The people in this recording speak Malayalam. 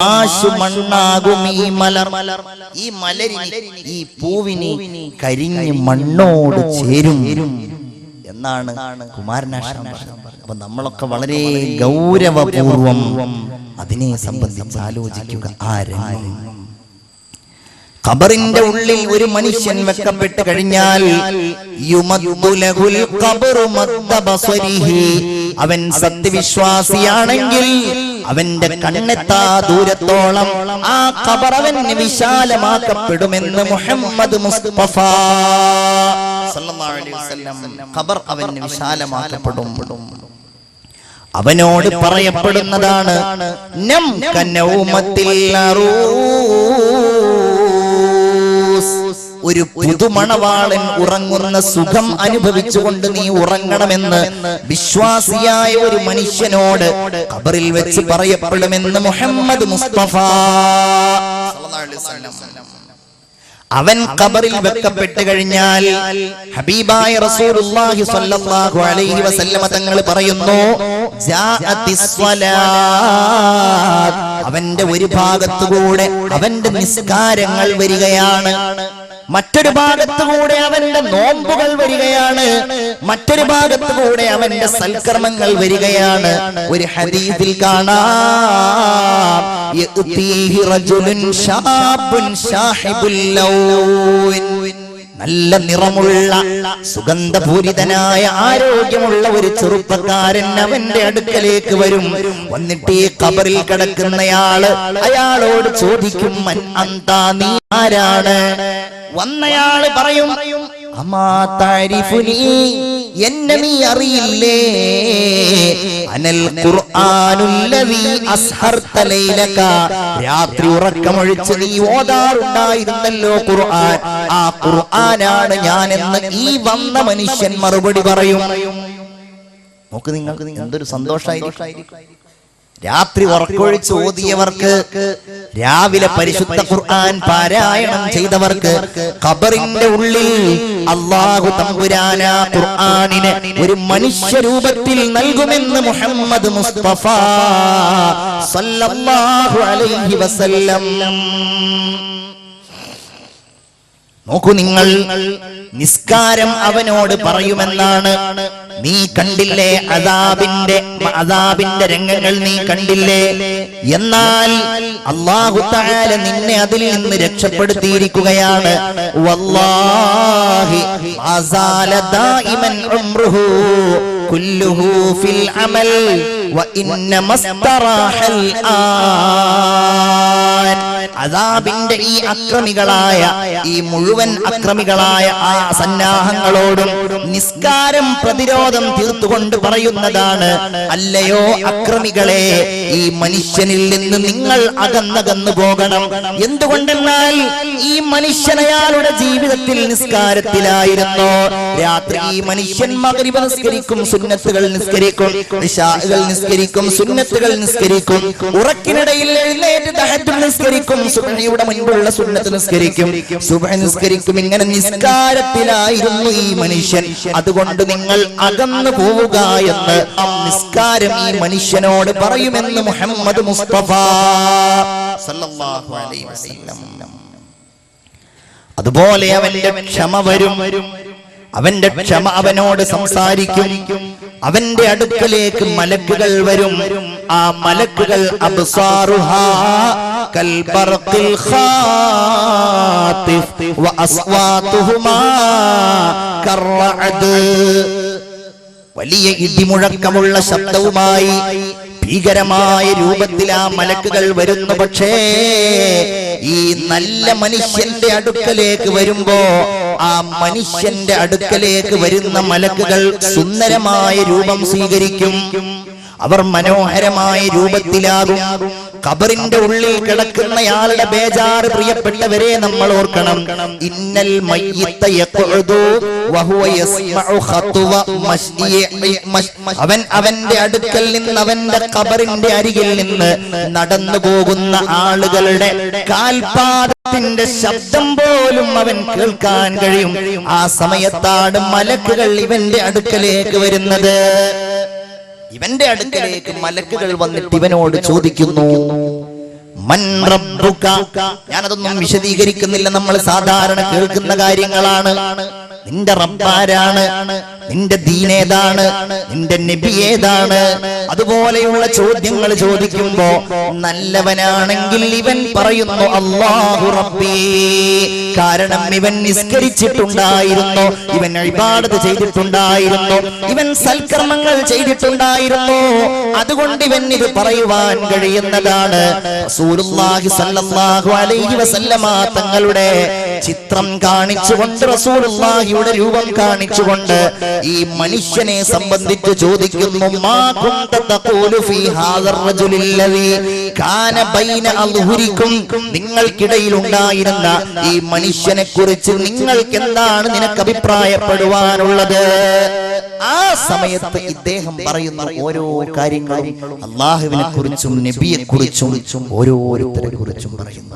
മണ്ണാകും ഈ മലർ. ഈ മലരിന്, ഈ പൂവിന് കരിഞ്ഞ് മണ്ണോട് ചേരും എന്നാണ് കുമാരനാശാൻ പറഞ്ഞത്. അപ്പൊ നമ്മളൊക്കെ വളരെ ഗൗരവപൂർവം അതിനെ സംബന്ധിച്ച് ആലോചിക്കുക. ഖബറിന്റെ ഉള്ളിൽ ഒരു മനുഷ്യൻ വെക്കപ്പെട്ട് കഴിഞ്ഞാൽ അവൻ സത്യവിശ്വാസിയാണെങ്കിൽ അവന്റെ കണ്ണെത്താ ദൂരത്തോളം ആ ഖബർ അവന് വിശാലമാക്കപ്പെടുമെന്ന് മുഹമ്മദ് മുസ്തഫ സല്ലല്ലാഹു അലൈഹി വസല്ലം. ഖബർ അവന് വിശാലമാക്കപ്പെടും. അവനോട് പറയപ്പെടുന്നതാണ് നം കനൗമത്തിൽ ഒരു പുതുമണവാളൻ ഉറങ്ങുന്ന സുഖം അനുഭവിച്ചുകൊണ്ട് നീ ഉറങ്ങണമെന്ന് വിശ്വാസിയായ ഒരു മനുഷ്യനോട് ഖബറിൽ വെച്ച് പറയപ്പെടുമെന്ന് മുഹമ്മദ് മുസ്തഫ സല്ലല്ലാഹു അലൈഹി വസല്ലം. അവൻ ഖബറിൽ വെക്കപ്പെട്ട് കഴിഞ്ഞാൽ ഹബീബായ റസൂലുള്ളാഹി സ്വല്ലല്ലാഹു അലൈഹി വസല്ലമ തങ്ങൾ പറയുന്നു ജാഅത്തിസ് സ്വലാത്ത്. അവന്റെ ഒരു ഭാഗത്തുകൂടെ അവന്റെ നിസ്കാരങ്ങൾ വരികയാണ്, മറ്റൊരു ഭാഗത്തുകൂടെ അവന്റെ നോമ്പുകൾ വരികയാണ്, മറ്റൊരു ഭാഗത്തുകൂടെ അവന്റെ സൽക്കർമ്മങ്ങൾ വരികയാണ്. ഒരു ഹദീസിൽ കാണാം യഅതീഹി റജുലുൻ ശാബുൻ ശാഹിബുൽ ലൗൻ. നല്ല നിറമുള്ള സുഗന്ധപൂരിതനായ ആരോഗ്യമുള്ള ഒരു ചെറുപ്പക്കാരൻ അവന്റെ അടുക്കലേക്ക് വരും. വന്നിട്ട് ഈ ഖബറിൽ കിടക്കുന്നയാള് അയാളോട് ചോദിക്കും മൻ അന്താ, നീ ആരാണ്? വന്നയാള് പറയും അമാ താരിഫുനി, എന്നെ നീ അറിയില്ലേ? അനൽ ഖുർആനുല്ലദീ അസ്ഹർത ലൈലക, രാത്രി ഉറക്കമൊഴിച്ച് നീ ഓതാറുണ്ടായിരുന്നല്ലോ ഖുർആൻ, ആ ഖുർആനാണ് ഞാനെന്ന് ഈ വന്ന മനുഷ്യൻ മറുപടി പറയും. നോക്ക് നിങ്ങൾക്ക് എന്തൊരു സന്തോഷായിരിക്കും. രാത്രി ഉറക്കൊഴിച്ച് ഓതിയവർക്ക്, രാവിലെ പരിശുദ്ധ ഖുർആൻ പാരായണം ചെയ്തവർക്ക് ഖബറിന്റെ ഉള്ളിൽ അല്ലാഹു തമ്പുരാൻ ആ ഖുർആനിനെ ഒരു മനുഷ്യ രൂപത്തിൽ നൽകുമെന്ന് മുഹമ്മദ് മുസ്തഫ സല്ലല്ലാഹു അലൈഹി വസല്ലം. നോക്കൂ നിങ്ങൾ, നിസ്കാരം അവനോട് പറയുമെന്നാണ്. നീ കണ്ടില്ലേ അദാബിന്റെ രംഗങ്ങൾ നീ കണ്ടില്ലേ? എന്നാൽ അല്ലാഹു തആല നിന്നെ അതിൽ നിന്ന് രക്ഷപ്പെടുത്തിയിരിക്കുകയാണ്. വല്ലാഹി അസാല ദായിമൻ ഉംറുഹു കുല്ലുഹു ഫിൽ അമൽ വ ഇന്നമസ്തറാഹൽ ആൻ. അദാബിന്റെ ഈ അക്രമികളായ, ഈ മുഴുവൻ അക്രമികളായ ആ സന്നാഹങ്ങളോടും നിസ്കാരം പ്രതിരോധം തീർത്തുകൊണ്ട് പറയുന്നതാണ്, അല്ലയോ അക്രമികളെ, ഈ മനുഷ്യനിൽ നിന്ന് നിങ്ങൾ അകന്നകന്നു പോകണം. എന്തുകൊണ്ടെന്നാൽ ഈ മനുഷ്യൻ അയാളുടെ ജീവിതത്തിൽ നിസ്കാരത്തിലായിരുന്നു. രാത്രി ഈ മനുഷ്യൻ മഗ്രിബ് നിസ്കരിക്കും, സുന്നത്തുകൾ നിസ്കരിക്കും, ഇശാഉകൾ നിസ്കരിക്കും, സുന്നത്തുകൾ നിസ്കരിക്കും, ഉറക്കിനിടയിൽ എഴുന്നേറ്റ് തഹജ്ജുദ് നിസ്കരിക്കും, സുബ്ഹിയുടെ മുൻപുള്ള സുന്നത്ത് നിസ്കരിക്കും, സുബ്ഹി നിസ്കരിക്കും. ഇങ്ങനെ നിസ്കാരത്തിലായിരുന്നു ഈ മനുഷ്യൻ. അതുകൊണ്ട് നിങ്ങൾ അകന്നു പോവുക എന്ന് നിസ്കാരം ഈ മനുഷ്യനോട് പറയുമെന്ന് മുഹമ്മദ് മുസ്തഫ സല്ലല്ലാഹു അലൈഹി വസല്ലം. അതുപോലെ അവന്റെ ക്ഷമ വരും, അവന്റെ ക്ഷമ അവനോട് സംസാരിക്കും. അവന്റെ അടുക്കലേക്ക് മലക്കുകൾ വരും. ആ മലക്കുകൾ അബ്സാറുഹാ കൽബർഖിൽ ഖാതിഫ് വ അസ്വാതുഹുമാ കർറഅദ്. വലിയ ഇടിമുഴക്കമുള്ള ശബ്ദവുമായി ഭീകരമായ രൂപത്തിൽ ആ മലക്കുകൾ വരുന്നു. പക്ഷേ ഈ നല്ല മനുഷ്യന്റെ അടുക്കലേക്ക് വരുമ്പോ ആ മനുഷ്യന്റെ അടുക്കലേക്ക് വരുന്ന മലക്കുകൾ സുന്ദരമായ രൂപം സ്വീകരിക്കും. അവർ മനോഹരമായ രൂപത്തിലാകും. ഖബറിന്റെ ഉള്ളിൽ കിടക്കുന്നയാളുടെ ബേജാറ് പ്രിയപ്പെട്ടവരെ നമ്മൾ ഓർക്കണം. ഇന്നൽ മയ്യിത്ത യഖഉദു വഹുവ യസ്മഉ ഖത്വ മശ്ഇ. അവൻ അവന്റെ അടുക്കൽ നിന്ന്, അവന്റെ ഖബറിന്റെ അരികിൽ നിന്ന് നടന്നു പോകുന്ന ആളുകളുടെ കാൽപാദത്തിന്റെ ശബ്ദം പോലും അവൻ കേൾക്കാൻ കഴിയും. ആ സമയത്താണ് മലക്കുകൾ ഇവന്റെ അടുക്കലേക്ക് വരുന്നത്. ഇവന്റെ അടുക്കലേക്ക് മലക്കുകൾ വന്നിട്ട് ഇവനോട് ചോദിക്കുന്നു, മൻ റബ്ബുക, ഞാനതൊന്നും വിശദീകരിക്കുന്നില്ല, നമ്മൾ സാധാരണ കേൾക്കുന്ന കാര്യങ്ങളാണ്. നിന്റെ റബ്ബാരാണ്, നിന്റെ ദീനേതാണ്, നിന്റെ നബി ഏതാണ്, അതുപോലെയുള്ള ചോദ്യങ്ങൾ ചോദിക്കുമ്പോ നല്ലവനാണെങ്കിൽ ഇവൻ പറയുന്നു അല്ലാഹു റബ്ബി. കാരണം ഇവൻ നിസ്കരിച്ചിട്ടുണ്ടായിരുന്നു, ഇവൻ ഇബാദത്ത് ചെയ്തിട്ടുണ്ടായിരുന്നു, ഇവൻ സൽക്കർമ്മങ്ങൾ ചെയ്തിട്ടുണ്ടായിരുന്നു, അതുകൊണ്ട് ഇവൻ ഇത് പറയുവാൻ കഴിയുന്നതാണ്. റസൂലുള്ളാഹി സ്വല്ലല്ലാഹു അലൈഹി വസല്ലമ തങ്ങളുടെ ചിത്രം കാണിച്ചുകൊണ്ട്, റസൂലുള്ളാഹിയുടെ രൂപം കാണിച്ചുകൊണ്ട് ഈ മനുഷ്യനെ സംബന്ധിച്ച് ചോദിക്കുന്നു, മാ കുന്ത തഖൂലു ഫീ ഹാദർ റജുലില്ലദീ കാന ബൈന അദ്ഹുരിക്കും, നിങ്ങൾക്കിടയിൽ ഉണ്ടായിരുന്ന ഈ മനുഷ്യനെ കുറിച്ച് നിങ്ങൾക്ക് എന്താണ് നിനക്ക് അഭിപ്രായപ്പെടുവാനുള്ളത്? ആ സമയത്ത് ഇദ്ദേഹം പറയുന്ന ഓരോ കാര്യങ്ങളും അല്ലാഹുവിനെ കുറിച്ചും നബിയെ കുറിച്ചും ഓരോരുത്തരെ കുറിച്ചും പറയുന്നു.